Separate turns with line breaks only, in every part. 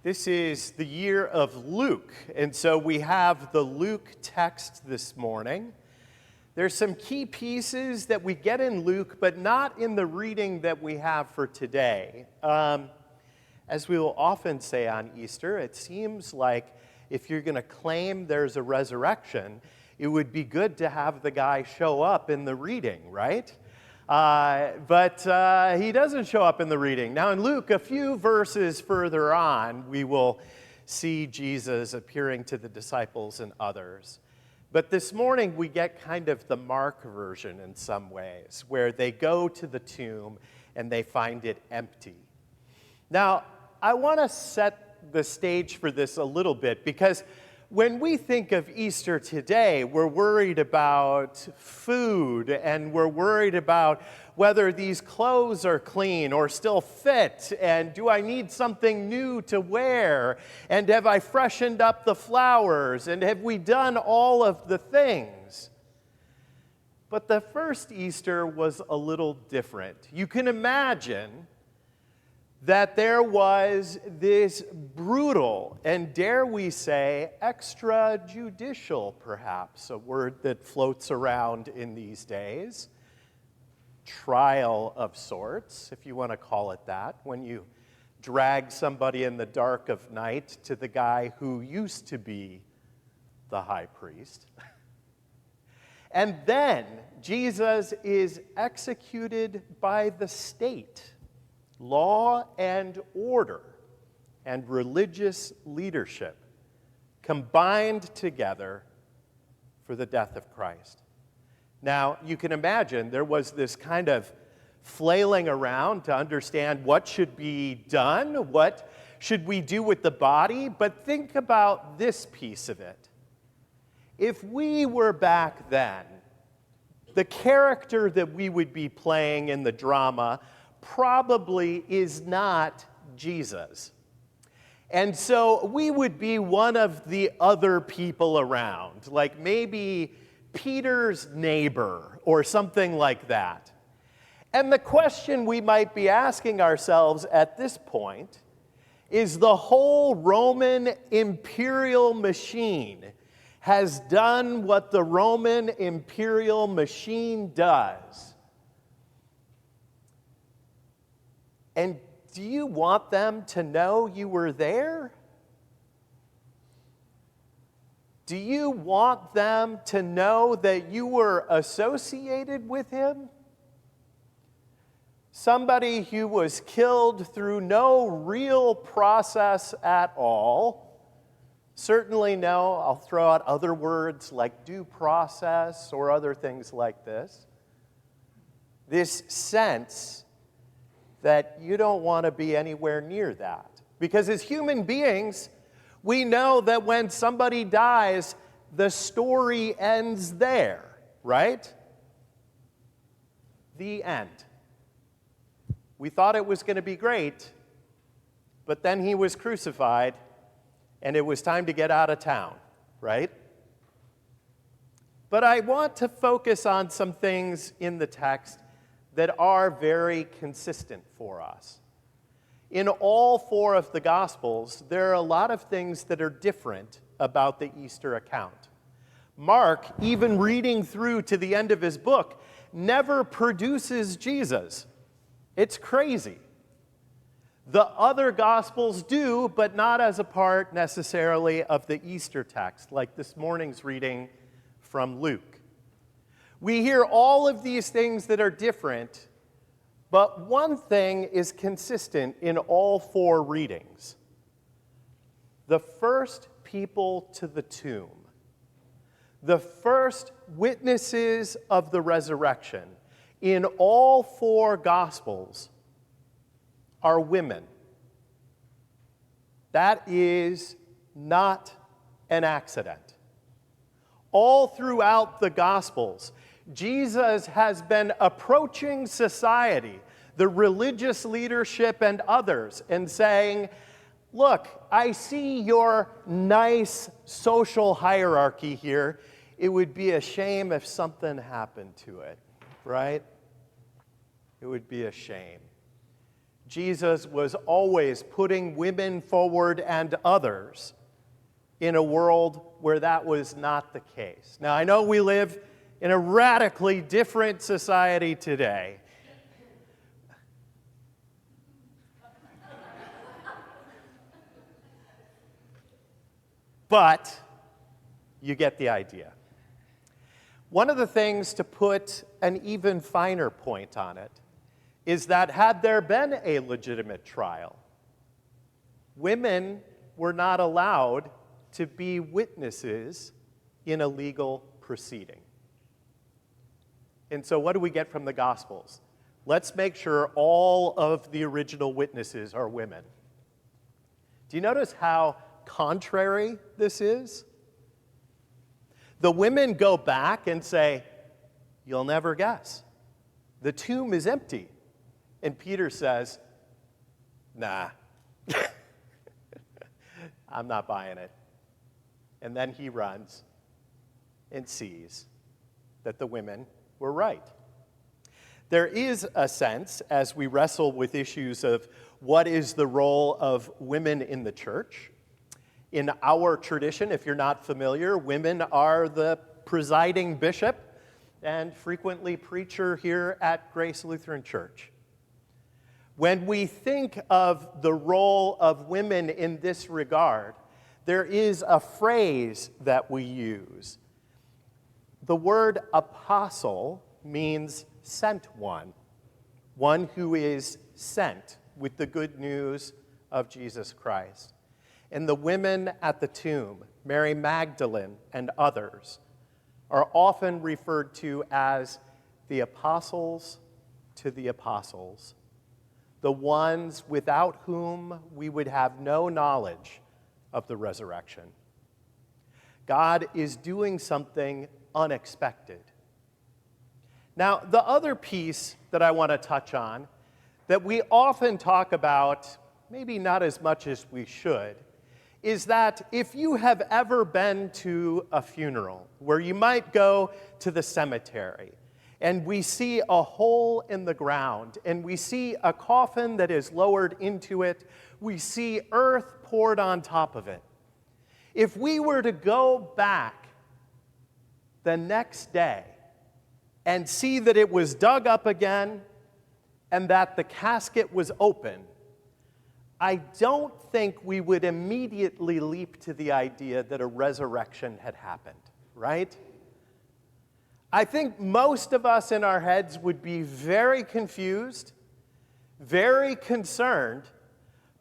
This is the year of Luke, and so we have the Luke text this morning. There's some key pieces that we get in Luke, but not in the reading that we have for today. As we will often say on Easter, it seems like if you're going to claim there's a resurrection, it would be good to have the guy show up in the reading, right? But he doesn't show up in the reading. Now in Luke, a few verses further on, we will see Jesus appearing to the disciples and others. But this morning, we get kind of the Mark version in some ways, where they go to the tomb and they find it empty. Now, I want to set the stage for this a little bit, because when we think of Easter today, we're worried about food, and we're worried about whether these clothes are clean or still fit, and do I need something new to wear, and have I freshened up the flowers, and have we done all of the things? But the first Easter was a little different. You can imagine that there was this brutal and, dare we say, extrajudicial, perhaps, a word that floats around in these days, trial of sorts, if you want to call it that, when you drag somebody in the dark of night to the guy who used to be the high priest. And then Jesus is executed by the state. Law and order and religious leadership combined together for the death of Christ. Now, you can imagine there was this kind of flailing around to understand what should be done, what should we do with the body, but think about this piece of it. If we were back then, the character that we would be playing in the drama probably is not Jesus. And so we would be one of the other people around, like maybe Peter's neighbor or something like that. And the question we might be asking ourselves at this point is, the whole Roman imperial machine has done what the Roman imperial machine does. And do you want them to know you were there? Do you want them to know that you were associated with him? Somebody who was killed through no real process at all. Certainly no, I'll throw out other words like due process or other things like this. This sense that you don't want to be anywhere near that. Because as human beings, we know that when somebody dies, the story ends there, right? The end. We thought it was going to be great, but then he was crucified, and it was time to get out of town, right? But I want to focus on some things in the text that are very consistent for us. In all four of the Gospels, there are a lot of things that are different about the Easter account. Mark, even reading through to the end of his book, never produces Jesus. It's crazy. The other Gospels do, but not as a part necessarily of the Easter text, like this morning's reading from Luke. We hear all of these things that are different, but one thing is consistent in all four readings. The first people to the tomb, the first witnesses of the resurrection in all four Gospels are women. That is not an accident. All throughout the Gospels, Jesus has been approaching society, the religious leadership and others, and saying, look, I see your nice social hierarchy here. It would be a shame if something happened to it, right? It would be a shame. Jesus was always putting women forward and others in a world where that was not the case. Now, I know we live in a radically different society today. But you get the idea. One of the things, to put an even finer point on it, is that had there been a legitimate trial, women were not allowed to be witnesses in a legal proceeding. And so what do we get from the Gospels? Let's make sure all of the original witnesses are women. Do you notice how contrary this is? The women go back and say, "You'll never guess. The tomb is empty." And Peter says, "Nah, I'm not buying it." And then he runs and sees that the women were right. There is a sense, as we wrestle with issues of what is the role of women in the church. In our tradition, if you're not familiar, women are the presiding bishop and frequently preacher here at Grace Lutheran Church. When we think of the role of women in this regard, there is a phrase that we use. The word apostle means sent one who is sent with the good news of Jesus Christ. And the women at the tomb, Mary Magdalene and others, are often referred to as the apostles to the apostles, the ones without whom we would have no knowledge of the resurrection. God is doing something unexpected. Now, the other piece that I want to touch on, that we often talk about, maybe not as much as we should, is that if you have ever been to a funeral where you might go to the cemetery and we see a hole in the ground and we see a coffin that is lowered into it, we see earth poured on top of it. If we were to go back the next day and see that it was dug up again and that the casket was open, I don't think we would immediately leap to the idea that a resurrection had happened, right? I think most of us in our heads would be very confused, very concerned,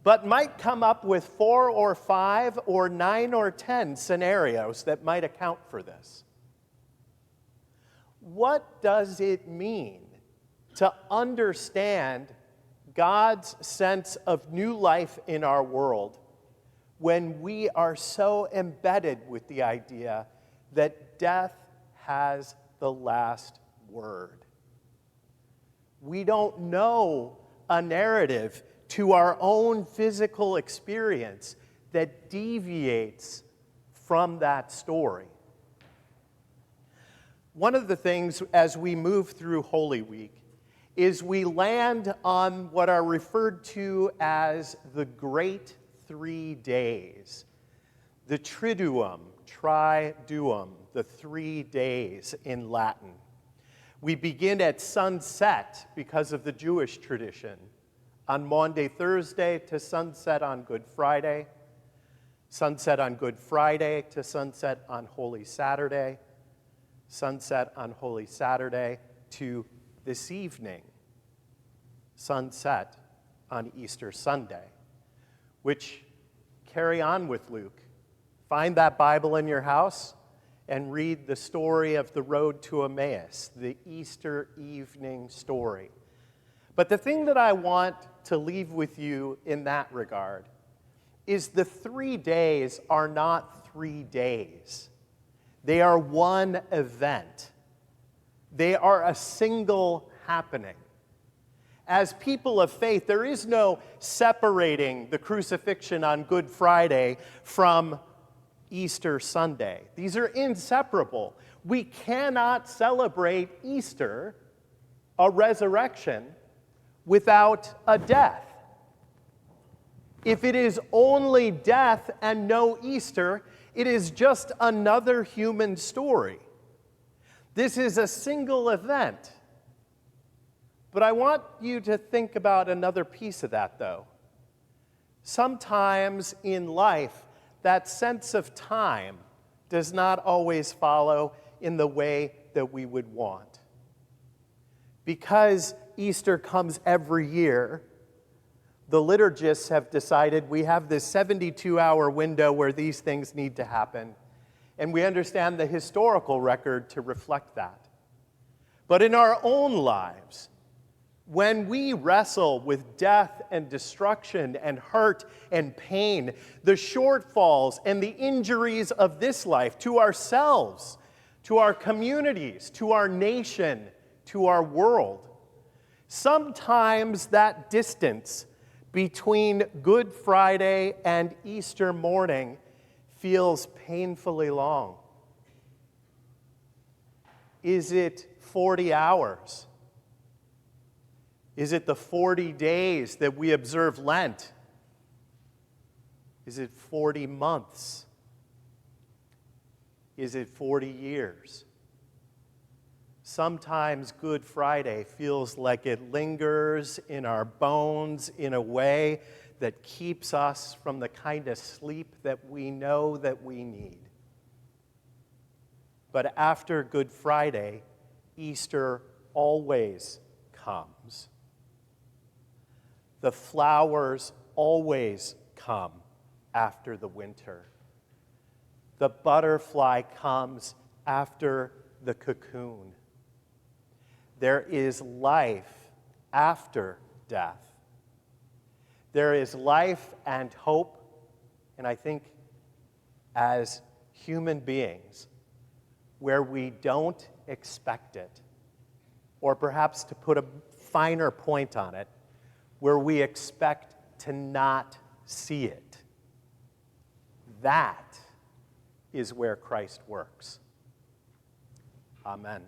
but might come up with 4 or 5 or 9 or 10 scenarios that might account for this. What does it mean to understand God's sense of new life in our world when we are so embedded with the idea that death has the last word? We don't know a narrative to our own physical experience that deviates from that story. One of the things as we move through Holy Week is we land on what are referred to as the Great 3 Days. The Triduum, Triduum, the 3 days in Latin. We begin at sunset because of the Jewish tradition. On Maundy Thursday to sunset on Good Friday. Sunset on Good Friday to sunset on Holy Saturday. Sunset on Holy Saturday to this evening, sunset on Easter Sunday, which, carry on with Luke. Find that Bible in your house and read the story of the road to Emmaus, the Easter evening story. But the thing that I want to leave with you in that regard is the 3 days are not 3 days. They are one event. They are a single happening. As people of faith, there is no separating the crucifixion on Good Friday from Easter Sunday. These are inseparable. We cannot celebrate Easter, a resurrection, without a death. If it is only death and no Easter, it is just another human story. This is a single event. But I want you to think about another piece of that, though. Sometimes in life, that sense of time does not always follow in the way that we would want. Because Easter comes every year, the liturgists have decided we have this 72-hour window where these things need to happen, and we understand the historical record to reflect that. But in our own lives, when we wrestle with death and destruction and hurt and pain, the shortfalls and the injuries of this life to ourselves, to our communities, to our nation, to our world, sometimes that distance between Good Friday and Easter morning feels painfully long. Is it 40 hours? Is it the 40 days that we observe Lent? Is it 40 months? Is it 40 years? Sometimes Good Friday feels like it lingers in our bones in a way that keeps us from the kind of sleep that we know that we need. But after Good Friday, Easter always comes. The flowers always come after the winter. The butterfly comes after the cocoon. There is life after death. There is life and hope, and I think as human beings, where we don't expect it, or perhaps to put a finer point on it, where we expect to not see it. That is where Christ works. Amen.